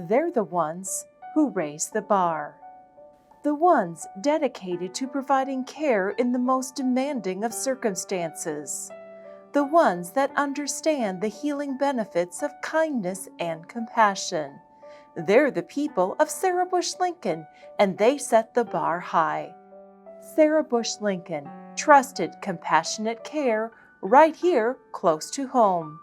They're the ones who raise the bar. The ones dedicated to providing care in the most demanding of circumstances. The ones that understand the healing benefits of kindness and compassion. They're the people of Sarah Bush Lincoln, and they set the bar high. Sarah Bush Lincoln, trusted, compassionate care right here close to home.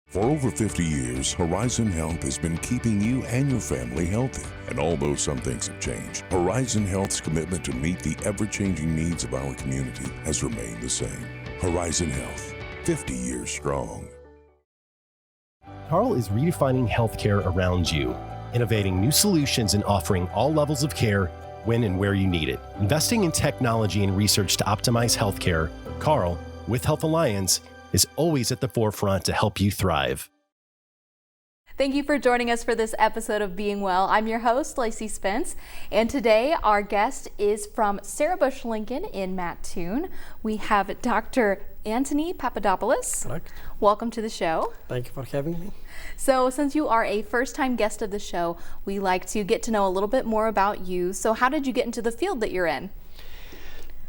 For over 50 years, Horizon Health has been keeping you and your family healthy. And although some things have changed, Horizon Health's commitment to meet the ever-changing needs of our community has remained the same. Horizon Health, 50 years strong. Carl is redefining healthcare around you, innovating new solutions and offering all levels of care when and where you need it. Investing in technology and research to optimize healthcare, Carl, with Health Alliance, is always at the forefront to help you thrive. Thank you for joining us for this episode of Being Well. I'm your host, Lacey Spence, and today our guest is from Sarah Bush Lincoln in Mattoon. We have Dr. Anthony Papadopoulos. Correct. Welcome to the show. Thank you for having me. So since you are a first-time guest of the show, we like to get to know a little bit more about you. So how did you get into the field that you're in?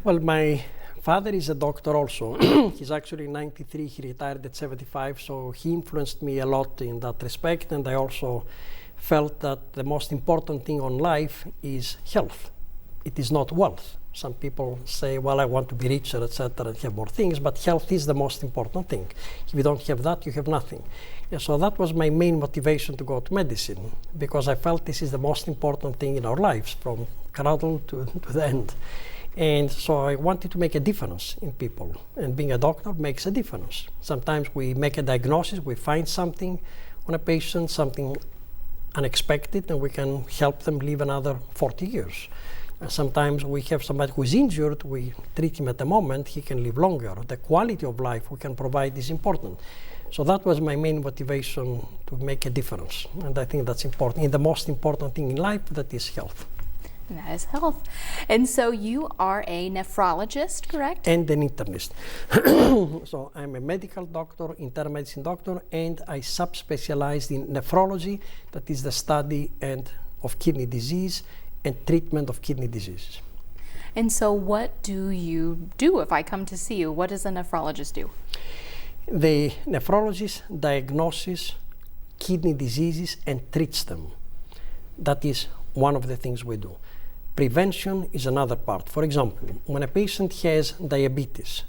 Well, my father is a doctor also. He's actually 93, he retired at 75, so he influenced me a lot in that respect, and I also felt that the most important thing on life is health. It is not wealth. Some people say, well, I want to be richer, etc., and have more things, but health is the most important thing. If you don't have that, you have nothing. Yeah, so that was my main motivation to go to medicine, because I felt this is the most important thing in our lives, from cradle to the end. And so I wanted to make a difference in people, and being a doctor makes a difference. Sometimes we make a diagnosis, we find something on a patient, something unexpected, and we can help them live another 40 years. And sometimes we have somebody who is injured, we treat him at the moment, he can live longer. The quality of life we can provide is important. So that was my main motivation, to make a difference. And I think that's important. And the most important thing in life, that is health. And that is health. And so you are a nephrologist, correct? And an internist. So I'm a medical doctor, internal medicine doctor, and I subspecialized in nephrology, that is the study of kidney disease and treatment of kidney diseases. And so what do you do if I come to see you? What does a nephrologist do? The nephrologist diagnoses kidney diseases and treats them. That is one of the things we do. Prevention is another part. For example, when a patient has diabetes,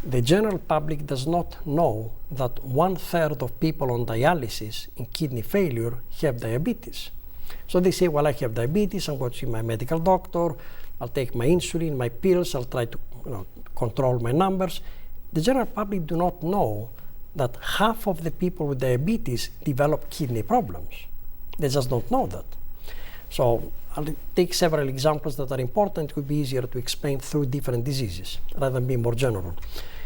the general public does not know that 1/3 of people on dialysis in kidney failure have diabetes. So they say, well, I have diabetes, I'm going to see my medical doctor, I'll take my insulin, my pills, I'll try to control my numbers. The general public do not know that half of the people with diabetes develop kidney problems. They just don't know that. So I'll take several examples that are important. It would be easier to explain through different diseases rather than be more general.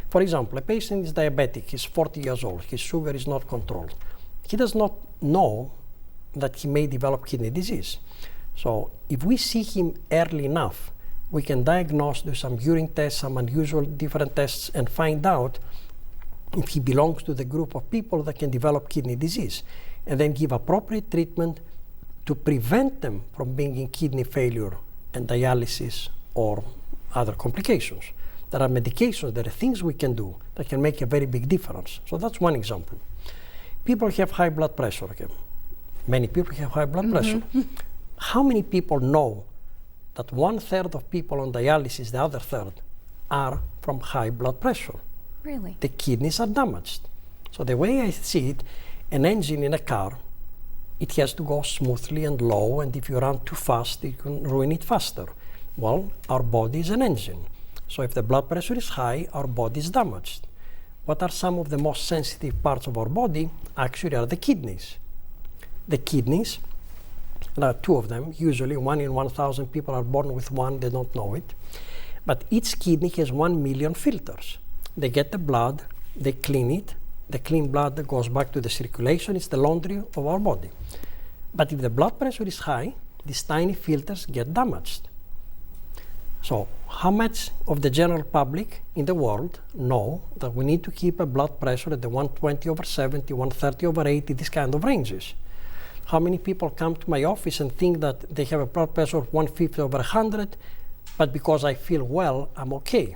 For example, a patient is diabetic, he's 40 years old, his sugar is not controlled. He does not know that he may develop kidney disease. So if we see him early enough, we can diagnose, do some urine tests, some unusual different tests, and find out if he belongs to the group of people that can develop kidney disease, and then give appropriate treatment to prevent them from being in kidney failure and dialysis or other complications. There are medications, there are things we can do that can make a very big difference. So that's one example. People have high blood pressure. Okay? Many people have high blood pressure. How many people know that 1/3 of people on dialysis, the other third, are from high blood pressure? Really? The kidneys are damaged. So the way I see it, an engine in a car, it has to go smoothly and low, and if you run too fast, you can ruin it faster. Well, our body is an engine. So if the blood pressure is high, our body is damaged. What are some of the most sensitive parts of our body? Actually are the kidneys. The kidneys, there are two of them, usually 1 in 1,000 people are born with one, they don't know it. But each kidney has 1 million filters. They get the blood, they clean it, the clean blood goes back to the circulation, it's the laundry of our body. But if the blood pressure is high, these tiny filters get damaged. So how much of the general public in the world know that we need to keep a blood pressure at the 120/70, 130/80, this kind of ranges? How many people come to my office and think that they have a blood pressure of 150/100, but because I feel well, I'm okay?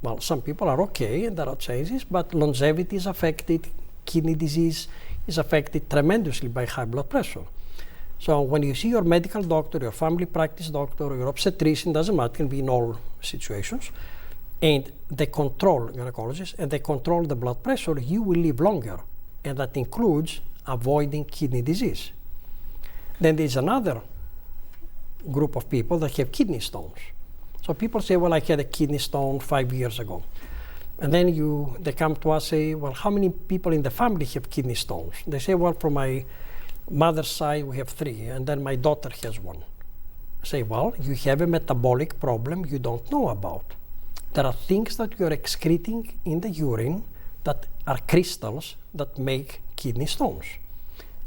Well, some people are okay and there are changes, but longevity is affected, kidney disease is affected tremendously by high blood pressure. So when you see your medical doctor, your family practice doctor, your obstetrician, doesn't matter, can be in all situations, and they control, gynecologists, and they control the blood pressure, you will live longer. And that includes avoiding kidney disease. Then there's another group of people that have kidney stones. So people say, well, I had a kidney stone 5 years ago. And then they come to us and say, well, how many people in the family have kidney stones? They say, well, from my mother's side, we have 3, and then my daughter has 1. I say, well, you have a metabolic problem you don't know about. There are things that you're excreting in the urine that are crystals that make kidney stones.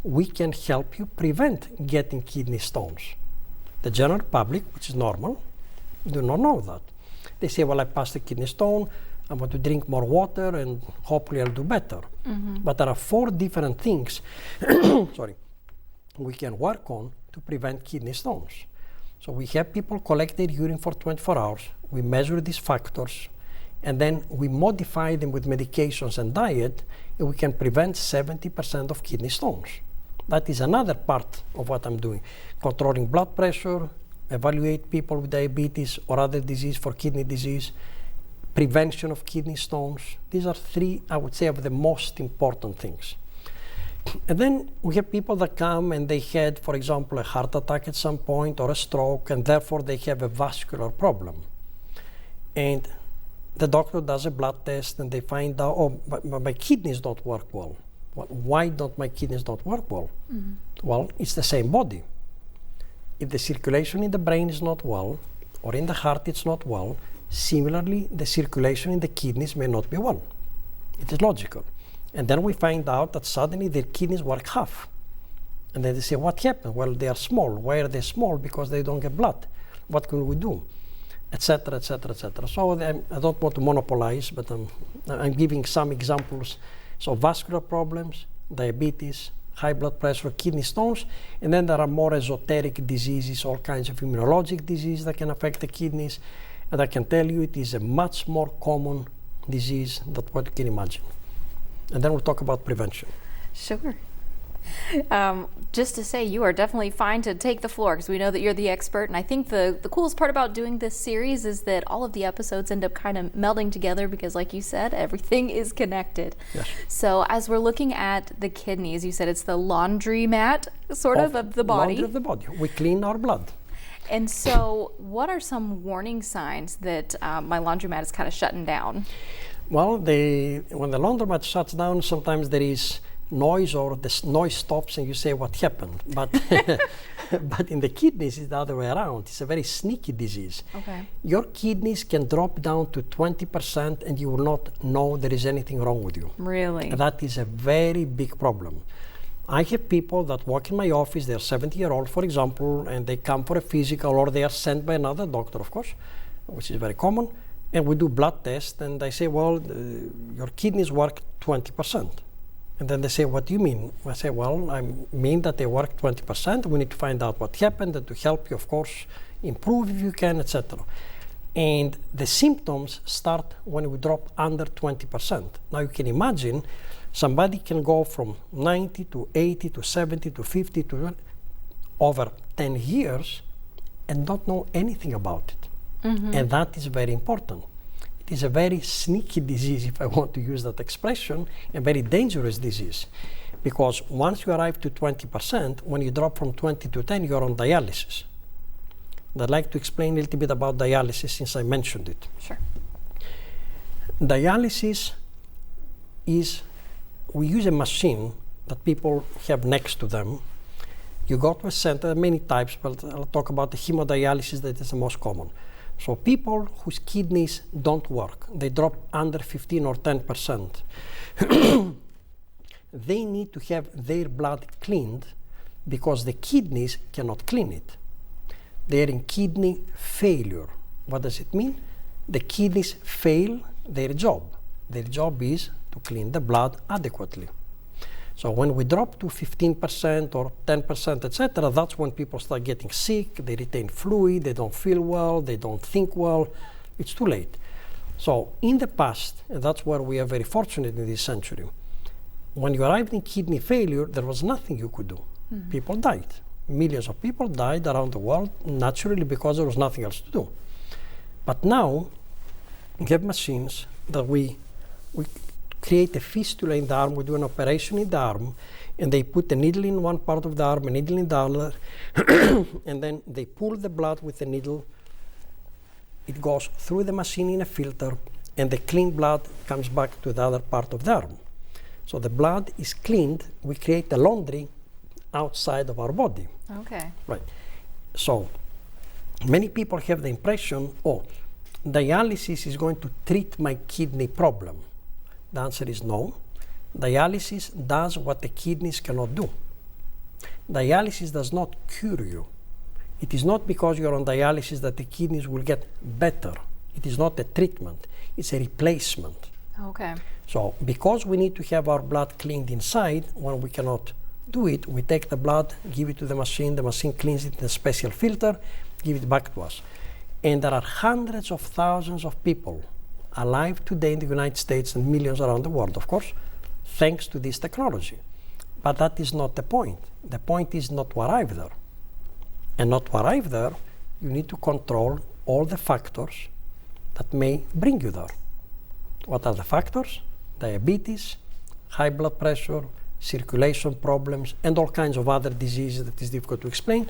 We can help you prevent getting kidney stones. The general public, which is normal, do not know that. They say, well, I passed a kidney stone, I'm going to drink more water and hopefully I'll do better. But there are 4 different things we can work on to prevent kidney stones. So we have people collect their urine for 24 hours, we measure these factors, and then we modify them with medications and diet, and we can prevent 70% of kidney stones. That is another part of what I'm doing. Controlling blood pressure, evaluate people with diabetes or other disease for kidney disease, prevention of kidney stones. These are 3, I would say, of the most important things. And then we have people that come and they had, for example, a heart attack at some point or a stroke, and therefore they have a vascular problem. And the doctor does a blood test and they find out, oh, my kidneys don't work well. Well, why don't my kidneys don't work well? Well, it's the same body. If the circulation in the brain is not well, or in the heart it's not well, similarly, the circulation in the kidneys may not be well. It is logical. And then we find out that suddenly their kidneys work half. And then they say, what happened? Well, they are small. Why are they small? Because they don't get blood. What can we do? Etc., etc., etc. So I don't want to monopolize, but I'm giving some examples. So vascular problems, diabetes, high blood pressure, kidney stones, and then there are more esoteric diseases, all kinds of immunologic diseases that can affect the kidneys. And I can tell you it is a much more common disease than what you can imagine. And then we'll talk about prevention. Sure. Just to say, you are definitely fine to take the floor because we know that you're the expert. And I think the coolest part about doing this series is that all of the episodes end up kind of melding together because, like you said, everything is connected. Yes. So as we're looking at the kidneys, you said it's the laundromat sort of the body. Laundry of the body. We clean our blood. And so what are some warning signs that my laundromat is kind of shutting down? Well, when the laundromat shuts down, sometimes there is noise or the noise stops and you say what happened. But but in the kidneys, it's the other way around. It's a very sneaky disease. Okay. Your kidneys can drop down to 20% and you will not know there is anything wrong with you. Really? And that is a very big problem. I have people that walk in my office, they're 70-year-old, for example, and they come for a physical or they are sent by another doctor, of course, which is very common. And we do blood tests, and I say, well, your kidneys work 20%. And then they say, what do you mean? I say, well, I mean that they work 20%. We need to find out what happened and to help you, of course, improve if you can, etc. And the symptoms start when we drop under 20%. Now you can imagine somebody can go from 90 to 80 to 70 to 50 to over 10 years and not know anything about it. And that is very important. It is a very sneaky disease, if I want to use that expression, a very dangerous disease. Because once you arrive to 20%, when you drop from 20 to 10, you're on dialysis. And I'd like to explain a little bit about dialysis since I mentioned it. Sure. Dialysis is, we use a machine that people have next to them. You go to a center, many types, but I'll talk about the hemodialysis that is the most common. So people whose kidneys don't work, they drop under 15 or 10%, they need to have their blood cleaned because the kidneys cannot clean it. They are in kidney failure. What does it mean? The kidneys fail their job. Their job is to clean the blood adequately. So when we drop to 15% or 10%, etc., that's when people start getting sick, they retain fluid, they don't feel well, they don't think well. It's too late. So in the past, and that's where we are very fortunate in this century, when you arrived in kidney failure, there was nothing you could do. Mm-hmm. People died. Millions of people died around the world naturally because there was nothing else to do. But now we have machines that we create a fistula in the arm, we do an operation in the arm, and they put a needle in one part of the arm, a needle in the other, and then they pull the blood with the needle. It goes through the machine in a filter, and the clean blood comes back to the other part of the arm. So the blood is cleaned, we create a laundry outside of our body. Okay. Right. So many people have the impression, oh, dialysis is going to treat my kidney problem. The answer is no. Dialysis does what the kidneys cannot do. Dialysis does not cure you. It is not because you're on dialysis that the kidneys will get better. It is not a treatment, it's a replacement. Okay. So because we need to have our blood cleaned inside, when we cannot do it, we take the blood, give it to the machine cleans it in a special filter, give it back to us. And there are hundreds of thousands of people alive today in the United States and millions around the world, of course, thanks to this technology. But that is not the point. The point is not to arrive there. And not to arrive there, you need to control all the factors that may bring you there. What are the factors? Diabetes, high blood pressure, circulation problems, and all kinds of other diseases that is difficult to explain.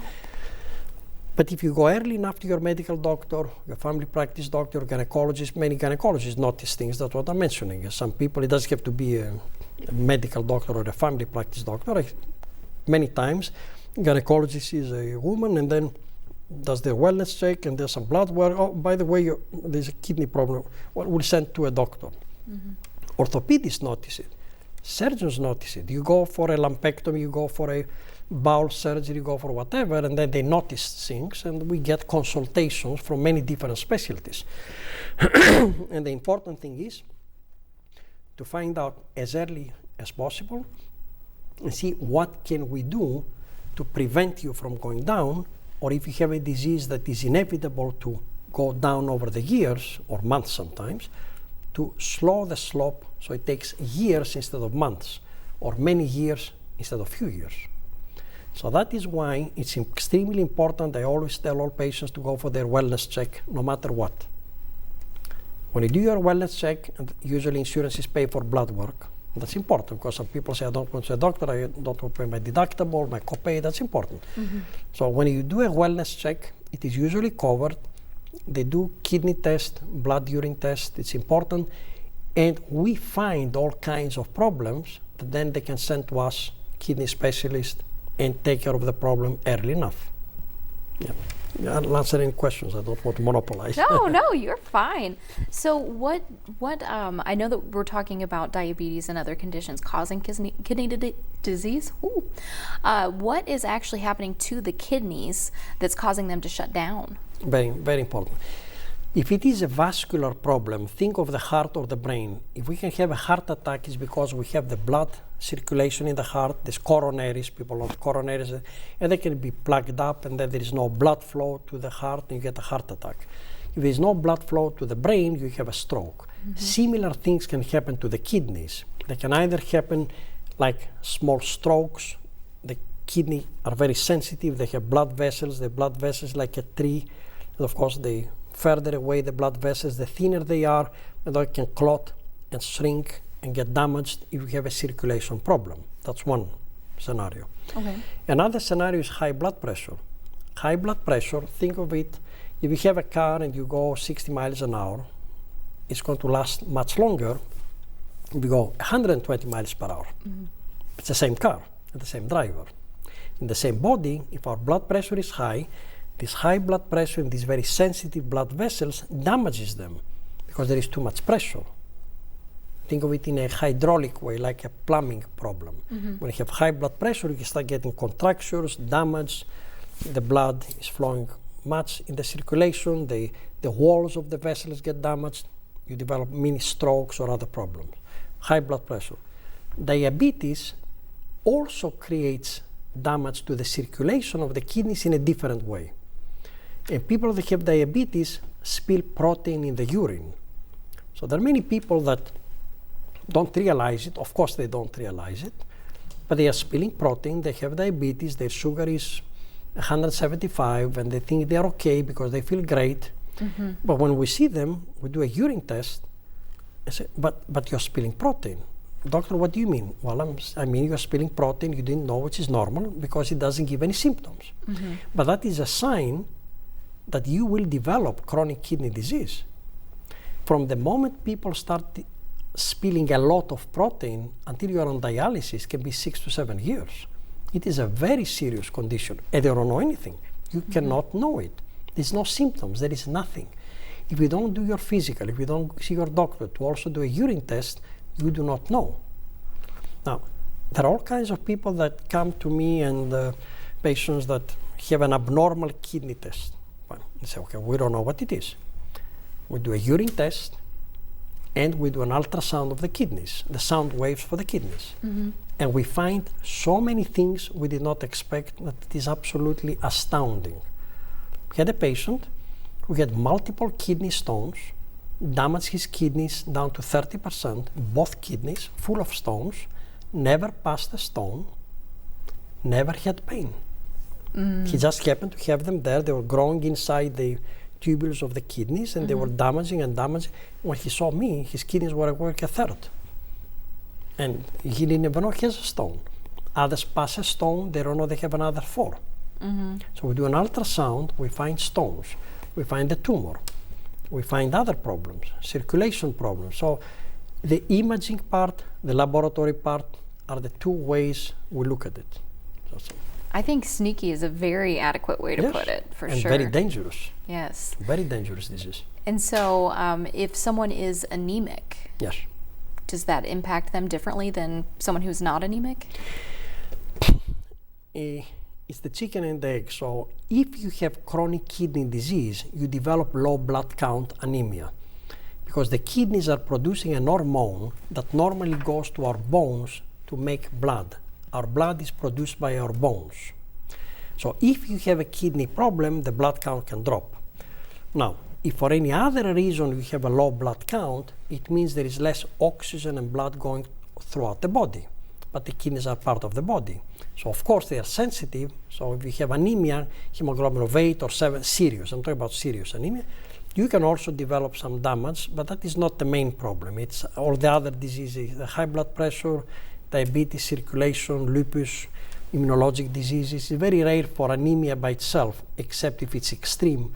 But if you go early enough to your medical doctor, your family practice doctor, gynecologist, many gynecologists notice things. That's what I'm mentioning. Some people, it doesn't have to be a medical doctor or a family practice doctor. Many times, gynecologist is a woman and then does their wellness check and there's some blood work. Oh, by the way, there's a kidney problem. Well, we'll send to a doctor. Mm-hmm. Orthopedists notice it. Surgeons notice it. You go for a lumpectomy, you go for a bowel surgery, you go for whatever, and then they notice things, and we get consultations from many different specialties. And the important thing is to find out as early as possible and see what can we do to prevent you from going down, or if you have a disease that is inevitable to go down over the years, or months sometimes, to slow the slope so it takes years instead of months, or many years instead of few years. So that is why it's extremely important. I always tell all patients to go for their wellness check no matter what. When you do your wellness check, and usually insurance is paid for blood work. That's important because some people say, I don't want to see a doctor, I don't want to pay my deductible, my copay. That's important. Mm-hmm. So when you do a wellness check, it is usually covered. They do kidney test, blood urine test. It's important. And we find all kinds of problems that then they can send to us, kidney specialist, and take care of the problem early enough. Yeah. I'll answer any questions. I don't want to monopolize. No, you're fine. So what I know that we're talking about diabetes and other conditions causing kidney disease. What is actually happening to the kidneys that's causing them to shut down? Very, very important. If it is a vascular problem, think of the heart or the brain. If we can have a heart attack, it's because we have the blood circulation in the heart, there's coronaries, people know coronaries, and they can be plugged up and then there is no blood flow to the heart and you get a heart attack. If there's no blood flow to the brain, you have a stroke. Mm-hmm. Similar things can happen to the kidneys. They can either happen like small strokes. The kidney are very sensitive, they have blood vessels, the blood vessels like a tree, and of course the further away the blood vessels, the thinner they are, and they can clot and shrink and get damaged if you have a circulation problem. That's one scenario. Okay. Another scenario is high blood pressure. High blood pressure, think of it, if you have a car and you go 60 miles an hour, it's going to last much longer if you go 120 miles per hour. Mm-hmm. It's the same car and the same driver. In the same body, if our blood pressure is high, this high blood pressure in these very sensitive blood vessels damages them because there is too much pressure. Think of it in a hydraulic way, like a plumbing problem. Mm-hmm. When you have high blood pressure, you can start getting contractures, damage, the blood is flowing much in the circulation, the the walls of the vessels get damaged, you develop mini strokes or other problems. High blood pressure. Diabetes also creates damage to the circulation of the kidneys in a different way. And people that have diabetes spill protein in the urine. So there are many people that don't realize it. Of course they don't realize it, but they are spilling protein, they have diabetes, their sugar is 175, and they think they're okay because they feel great. But when we see them, we do a urine test, and say, but you're spilling protein. Doctor, what do you mean? Well, I mean you're spilling protein you didn't know, which is normal because it doesn't give any symptoms. But that is a sign that you will develop chronic kidney disease. From the moment people start spilling a lot of protein until you are on dialysis can be 6 to 7 years. It is a very serious condition, and they don't know anything. You cannot know it. There's no symptoms, there is nothing. If you don't do your physical, if you don't see your doctor to also do a urine test, you do not know. Now, there are all kinds of people that come to me and patients that have an abnormal kidney test. Well, they say, okay, we don't know what it is. We do a urine test and we do an ultrasound of the kidneys, the sound waves for the kidneys. And we find so many things we did not expect that it is absolutely astounding. We had a patient who had multiple kidney stones, damaged his kidneys down to 30%, both kidneys full of stones, never passed a stone, never had pain. He just happened to have them there. They were growing inside the tubules of the kidneys and they were damaging and damaging. When he saw me, his kidneys were like a third. And he didn't even know he has a stone. Others pass a stone, they don't know they have another 4. So we do an ultrasound, we find stones, we find the tumor, we find other problems, circulation problems. So the imaging part, the laboratory part are the 2 ways we look at it. I think sneaky is a very adequate way to put it, for and sure. Very dangerous. Yes. Very dangerous disease. And so if someone is anemic, Yes. does that impact them differently than someone who's not anemic? It's the chicken and the egg. So if you have chronic kidney disease, you develop low blood count anemia because the kidneys are producing an hormone that normally goes to our bones to make blood. Our blood is produced by our bones. So if you have a kidney problem, the blood count can drop. Now, if for any other reason you have a low blood count, it means there is less oxygen and blood going throughout the body. But the kidneys are part of the body. So of course they are sensitive. So if you have anemia, hemoglobin of 8 or 7, serious, I'm talking about serious anemia, you can also develop some damage, but that is not the main problem. It's all the other diseases, the high blood pressure, diabetes, circulation, lupus, immunologic diseases. It's very rare for anemia by itself, except if it's extreme,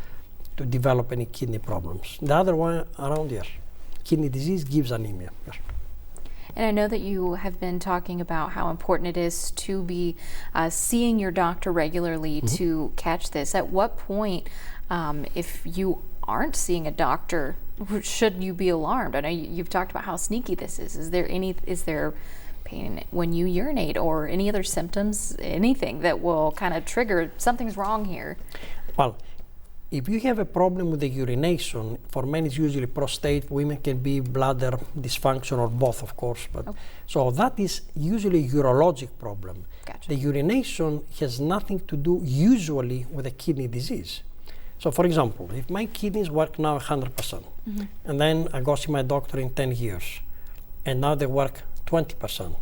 to develop any kidney problems. The other one around here, kidney disease gives anemia. Yes. And I know that you have been talking about how important it is to be seeing your doctor regularly to catch this. At what point, if you aren't seeing a doctor, should you be alarmed? I know you've talked about how sneaky this is. Is there pain when you urinate or any other symptoms, anything that will kind of trigger something's wrong here? Well, if you have a problem with the urination, for men it's usually prostate, women can be bladder dysfunction or both, of course. But so that is usually a urologic problem. Gotcha. The urination has nothing to do usually with a kidney disease. So for example, if my kidneys work now 100%, and then I go see my doctor in 10 years, and now they work 20%,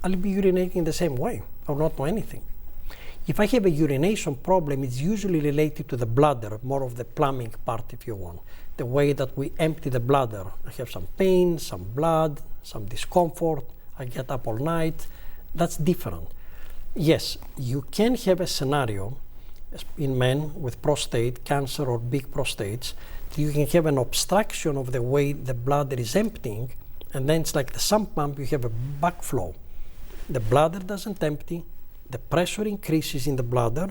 I'll be urinating the same way. I will not know anything. If I have a urination problem, it's usually related to the bladder, more of the plumbing part if you want. The way that we empty the bladder. I have some pain, some blood, some discomfort, I get up all night. That's different. Yes, you can have a scenario in men with prostate cancer or big prostates. You can have an obstruction of the way the bladder is emptying, and then it's like the sump pump, you have a backflow. The bladder doesn't empty, the pressure increases in the bladder,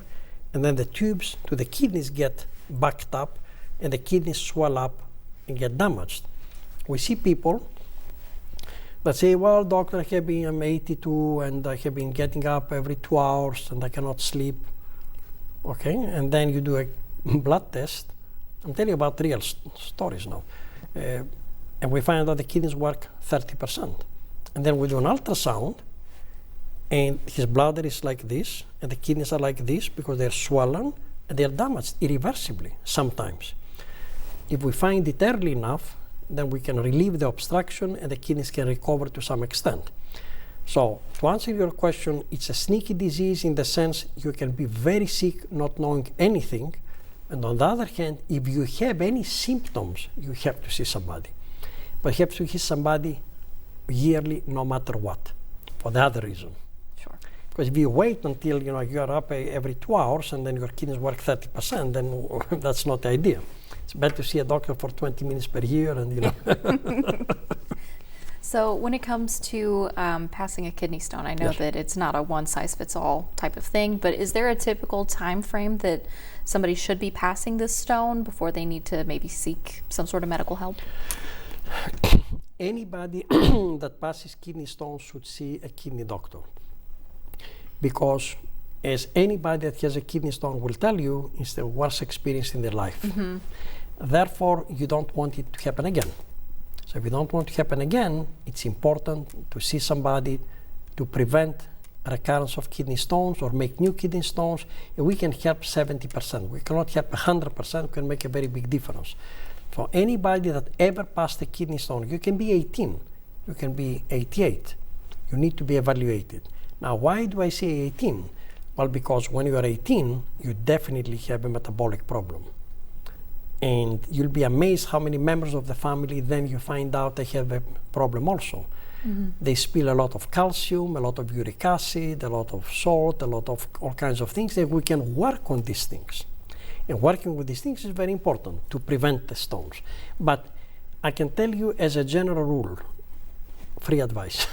and then the tubes to the kidneys get backed up, and the kidneys swell up and get damaged. We see people that say, well, doctor, I'm 82 and I have been getting up every 2 hours and I cannot sleep. Okay, and then you do a blood test I'm telling you about real stories now. And we find out the kidneys work 30%. And then we do an ultrasound, and his bladder is like this, and the kidneys are like this because they're swollen and they're damaged irreversibly sometimes. If we find it early enough, then we can relieve the obstruction and the kidneys can recover to some extent. So to answer your question, it's a sneaky disease in the sense you can be very sick not knowing anything. And on the other hand, if you have any symptoms, you have to see somebody. But you have to see somebody yearly no matter what, for the other reason. Sure. Because if you wait until you are up every 2 hours and then your kidneys work 30%, then that's not the idea. It's better to see a doctor for 20 minutes per year and So when it comes to passing a kidney stone, I know Yes. that it's not a one-size-fits-all type of thing, but is there a typical time frame that somebody should be passing this stone before they need to maybe seek some sort of medical help? Anybody that passes kidney stones should see a kidney doctor. Because as anybody that has a kidney stone will tell you, it's the worst experience in their life. Mm-hmm. Therefore, you don't want it to happen again. So if you don't want it to happen again, it's important to see somebody to prevent recurrence of kidney stones or make new kidney stones. And we can help 70%. We cannot help 100%, we can make a very big difference. For anybody that ever passed a kidney stone, you can be 18, you can be 88. You need to be evaluated. Now, why do I say 18? Well, because when you are 18, you definitely have a metabolic problem. And you'll be amazed how many members of the family then you find out they have a problem also. Mm-hmm. They spill a lot of calcium, a lot of uric acid, a lot of salt, a lot of all kinds of things, that we can work on these things. And working with these things is very important to prevent the stones. But I can tell you as a general rule, free advice,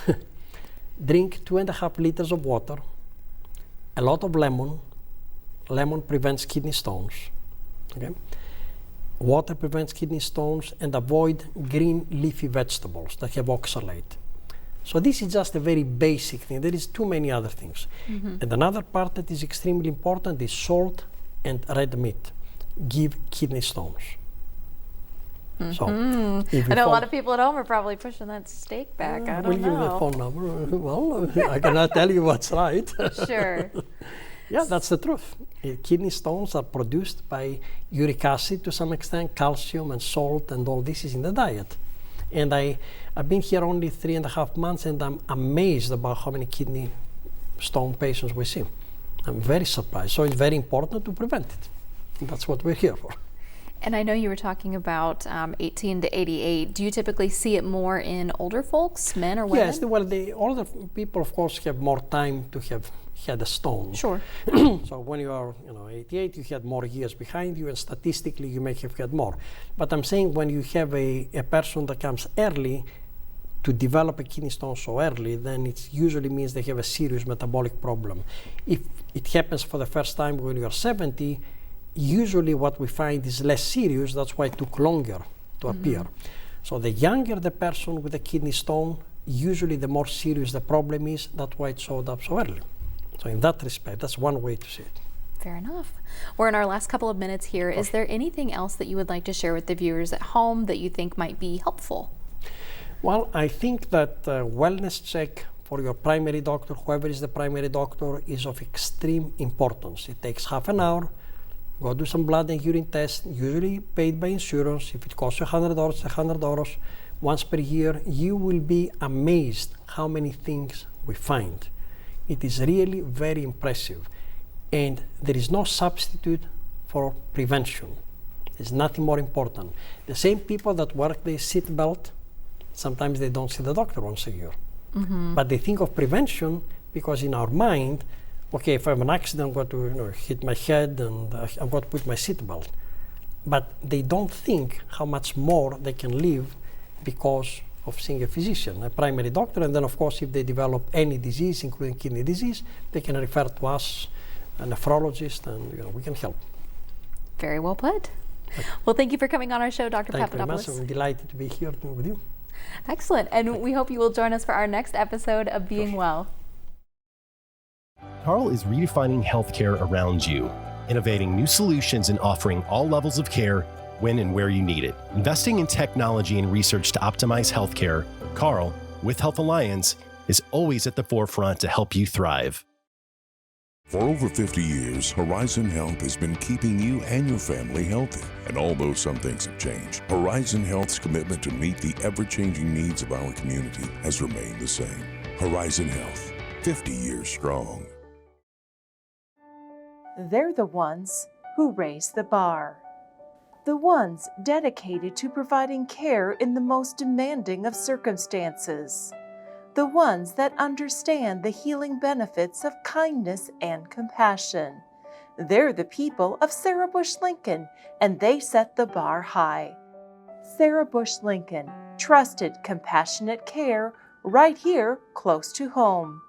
drink 2.5 liters of water, a lot of lemon. Lemon prevents kidney stones. Okay? Water prevents kidney stones, and avoid green leafy vegetables that have oxalate. So this is just a very basic thing. There is too many other things. Mm-hmm. And another part that is extremely important is salt and red meat give kidney stones. Mm-hmm. So I know a lot of people at home are probably pushing that steak back. I don't know. We'll give you the phone number. Well, I cannot tell you what's right. Sure. Yeah, that's the truth. Kidney stones are produced by uric acid to some extent, calcium and salt, and all this is in the diet. And I've been here only 3.5 months, and I'm amazed about how many kidney stone patients we see. I'm very surprised. So it's very important to prevent it. And that's what we're here for. And I know you were talking about 18 to 88. Do you typically see it more in older folks, men or women? Yes, well, the older people, of course, have more time to have had a stone. Sure. So when you are 88, you had more years behind you, and statistically you may have had more. But I'm saying when you have a person that comes early to develop a kidney stone so early, then it usually means they have a serious metabolic problem. If it happens for the first time when you are 70, usually what we find is less serious. That's why it took longer to appear. So the younger the person with a kidney stone, usually the more serious the problem is. That's why it showed up so early. So in that respect, that's one way to see it. Fair enough. We're in our last couple of minutes here. Is there anything else that you would like to share with the viewers at home that you think might be helpful? Well, I think that wellness check for your primary doctor, whoever is the primary doctor, is of extreme importance. It takes half an hour. Go do some blood and urine tests, usually paid by insurance. If it costs you $100, $100 once per year, you will be amazed how many things we find. It is really very impressive. And there is no substitute for prevention. There's nothing more important. The same people that work the seat belt, sometimes they don't see the doctor once a year. But they think of prevention because in our mind, okay, if I have an accident, I'm going to hit my head and I'm going to put my seatbelt. But they don't think how much more they can live because of seeing a physician, a primary doctor, and then of course if they develop any disease, including kidney disease, they can refer to us, a nephrologist, and we can help. Very well put. Well, thank you for coming on our show, Dr. Thank you very much. Papadopoulos. I'm delighted to be here with you. Excellent. And we hope you will join us for our next episode of Being Well. Carl is redefining healthcare around you, innovating new solutions and offering all levels of care when and where you need it. Investing in technology and research to optimize healthcare, Carl, with Health Alliance, is always at the forefront to help you thrive. For over 50 years, Horizon Health has been keeping you and your family healthy. And although some things have changed, Horizon Health's commitment to meet the ever-changing needs of our community has remained the same. Horizon Health, 50 years strong. They're the ones who raise the bar. The ones dedicated to providing care in the most demanding of circumstances. The ones that understand the healing benefits of kindness and compassion. They're the people of Sarah Bush Lincoln, and they set the bar high. Sarah Bush Lincoln, trusted, compassionate care right here close to home.